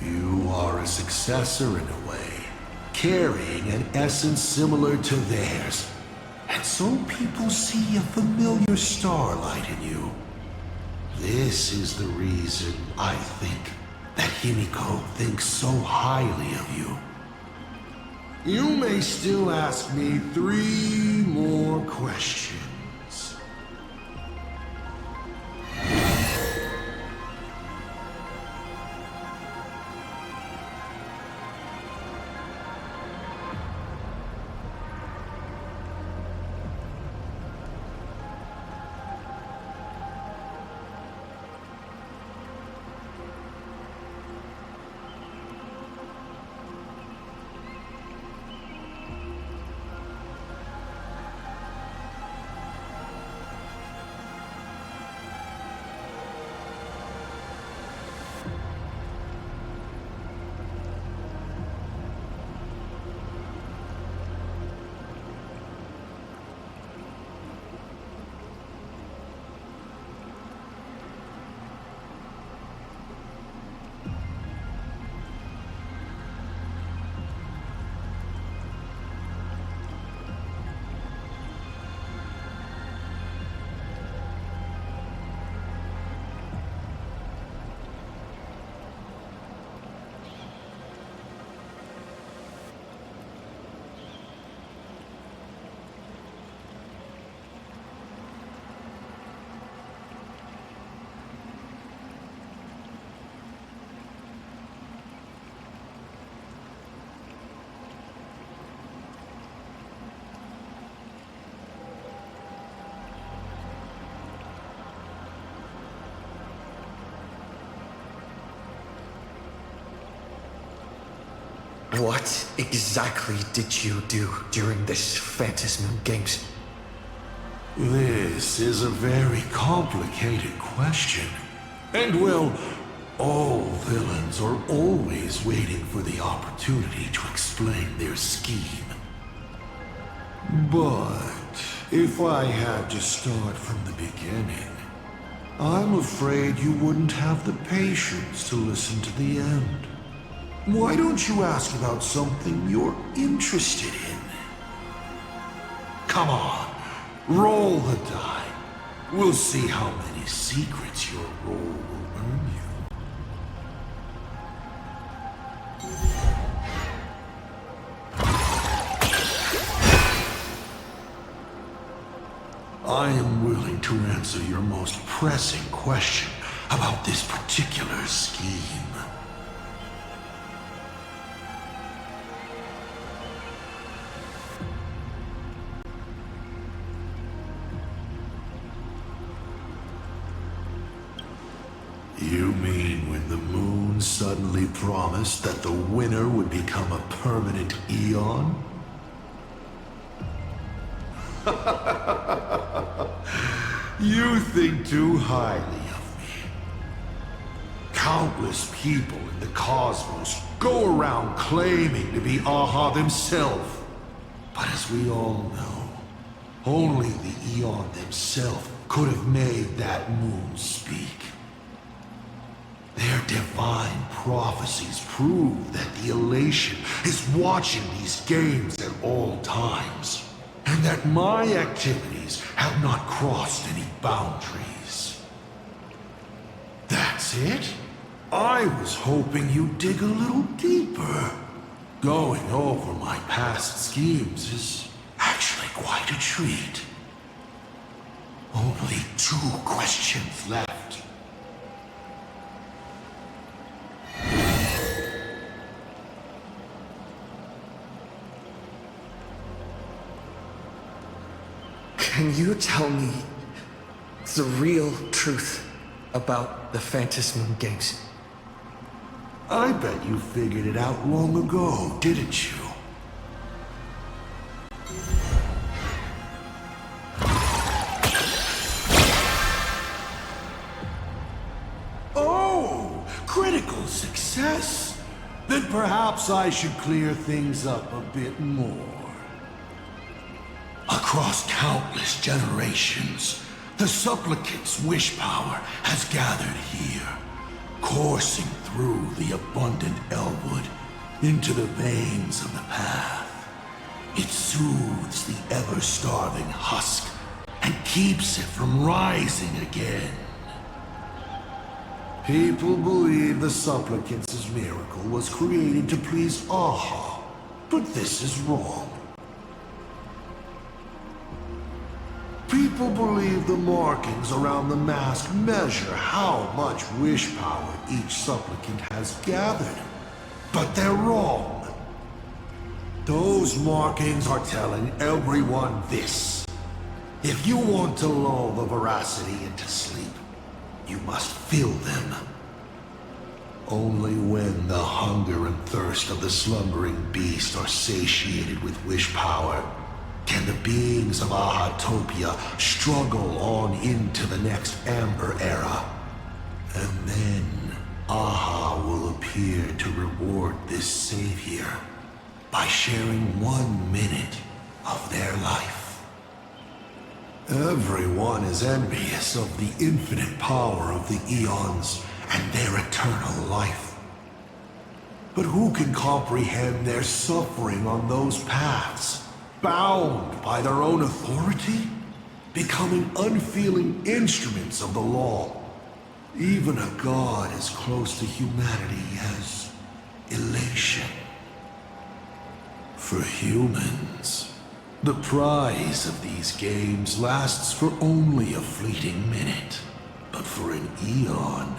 You are a successor in a way, carrying an essence similar to theirs. And so people see a familiar starlight in you. This is the reason I think that Himiko thinks so highly of you. You may still ask me 3 more questions. What exactly did you do during this Phantasmal Games? This is a very complicated question. And well, all villains are always waiting for the opportunity to explain their scheme. But if I had to start from the beginning, I'm afraid you wouldn't have the patience to listen to the end. Why don't you ask about something you're interested in? Come on, roll the die. We'll see how many secrets your roll will earn you. I am willing to answer your most pressing question about this particular scheme. You mean when the moon suddenly promised that the winner would become a permanent Eon? You think too highly of me. Countless people in the cosmos go around claiming to be Aha themselves. But as we all know, only the Eon themselves could have made that moon speak. Their divine prophecies prove that the Elation is watching these games at all times, and that my activities have not crossed any boundaries. That's it? I was hoping you'd dig a little deeper. Going over my past schemes is actually quite a treat. Only 2 questions left. Can you tell me the real truth about the Phantasm Games? I bet you figured it out long ago, didn't you? Oh, critical success! Then perhaps I should clear things up a bit more. Across countless generations, the supplicant's wish power has gathered here, coursing through the abundant Elwood into the veins of the path. It soothes the ever-starving husk and keeps it from rising again. People believe the supplicant's miracle was created to please Aha, but this is wrong. People believe the markings around the mask measure how much wish power each supplicant has gathered. But they're wrong. Those markings are telling everyone this. If you want to lull the veracity into sleep, you must fill them. Only when the hunger and thirst of the slumbering beast are satiated with wish power can the beings of Ahatopia struggle on into the next Amber Era. And then Aha will appear to reward this savior by sharing 1 minute of their life. Everyone is envious of the infinite power of the Eons and their eternal life. But who can comprehend their suffering on those paths? Bound by their own authority, becoming unfeeling instruments of the law. Even a god as close to humanity as Elation. For humans, the prize of these games lasts for only a fleeting minute. But for an Eon,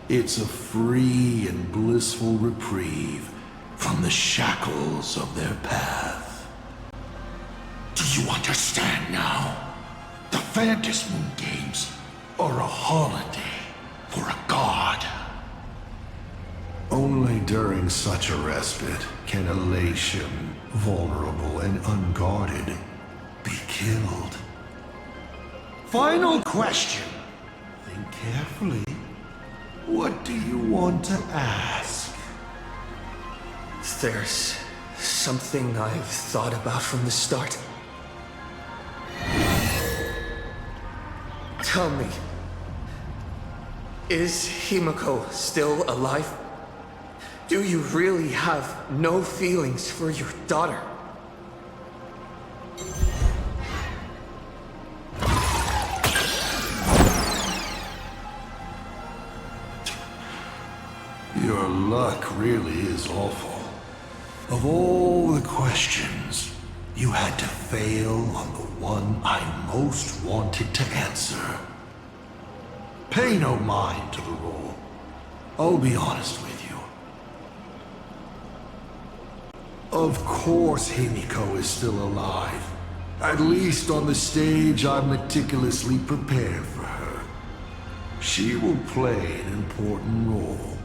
it's a free and blissful reprieve from the shackles of their path. Do you understand now? The Phantasm Games are a holiday for a god. Only during such a respite can Elation, vulnerable and unguarded, be killed. Final question. Think carefully. What do you want to ask? There's something I've thought about from the start. Tell me, is Himiko still alive? Do you really have no feelings for your daughter? Your luck really is awful. Of all the questions, you had to fail on the one I most wanted to answer. Pay no mind to the role. I'll be honest with you. Of course Himiko is still alive. At least on the stage I meticulously prepared for her. She will play an important role,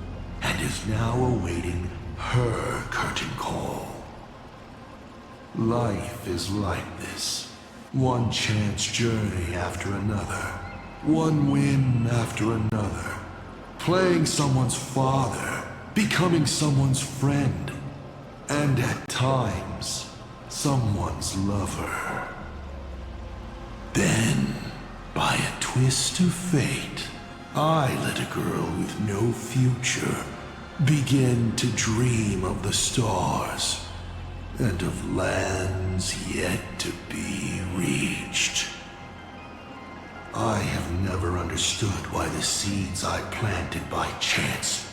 and is now awaiting her curtain call. Life is like this. One chance journey after another. One win after another. Playing someone's father, becoming someone's friend, and at times, someone's lover. Then, by a twist of fate, I let a girl with no future begin to dream of the stars and of lands yet to be reached. I have never understood why the seeds I planted by chance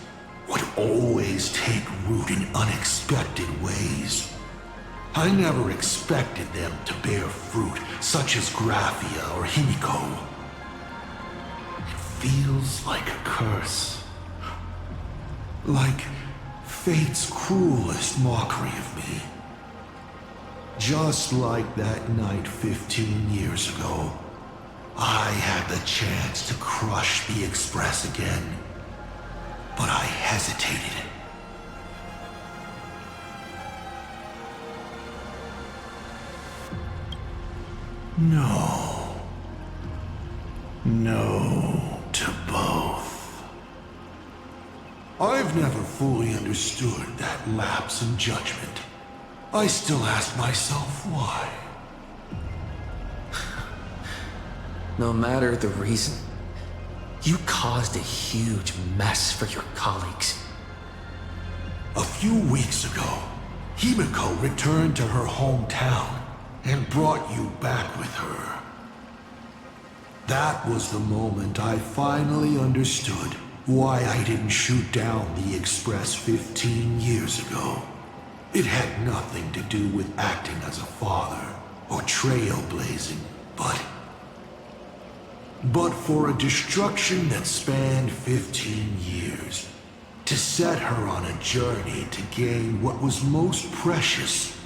would always take root in unexpected ways. I never expected them to bear fruit such as Graphia or Himiko. It feels like a curse. Like fate's cruelest mockery of me. Just like that night 15 years ago, I had the chance to crush the Express again, but I hesitated. No. No to both. I've never fully understood that lapse in judgment. I still ask myself why. No matter the reason, you caused a huge mess for your colleagues. A few weeks ago, Himiko returned to her hometown and brought you back with her. That was the moment I finally understood why I didn't shoot down the Express 15 years ago. It had nothing to do with acting as a father or trailblazing, but for a destruction that spanned 15 years, to set her on a journey to gain what was most precious,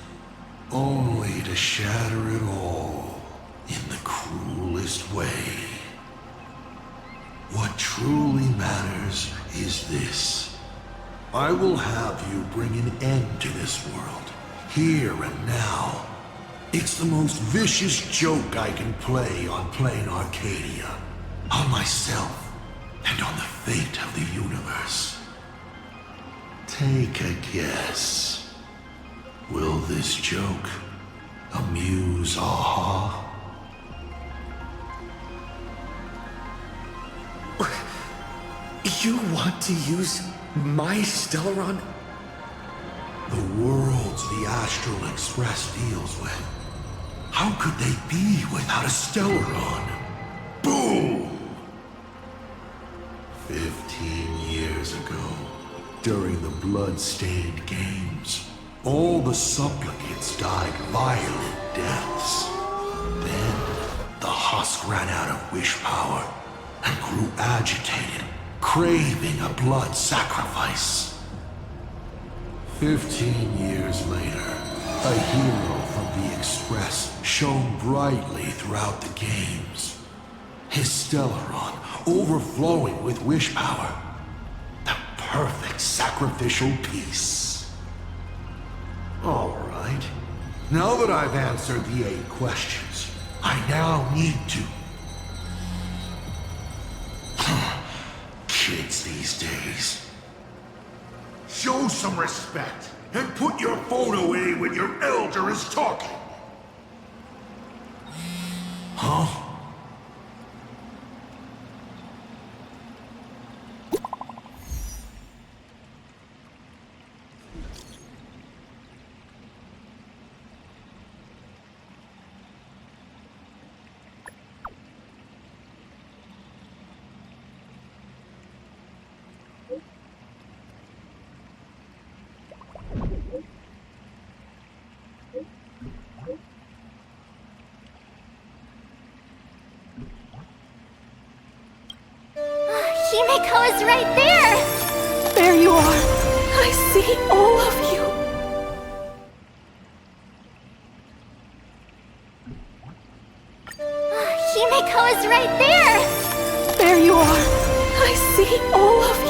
only to shatter it all in the cruelest way. What truly matters is this. I will have you bring an end to this world, here and now. It's the most vicious joke I can play on plain Arcadia, on myself, and on the fate of the universe. Take a guess. Will this joke amuse Aha? You want to use my Stellaron? The worlds the Astral Express deals with. How could they be without a Stellaron? Boom! 15 years ago, during the blood-stained games, all the supplicants died violent deaths. Then, the husk ran out of wish power and grew agitated, craving a blood sacrifice. 15 years later, a hero from the Express shone brightly throughout the games. His Stellaron overflowing with wish power. The perfect sacrificial piece. All right. Now that I've answered the 8 questions, I now need to... Kids these days. Show some respect and put your phone away when your elder is talking. Huh? Himeko is right there! There you are. I see all of you. Himeko is right there! There you are. I see all of you.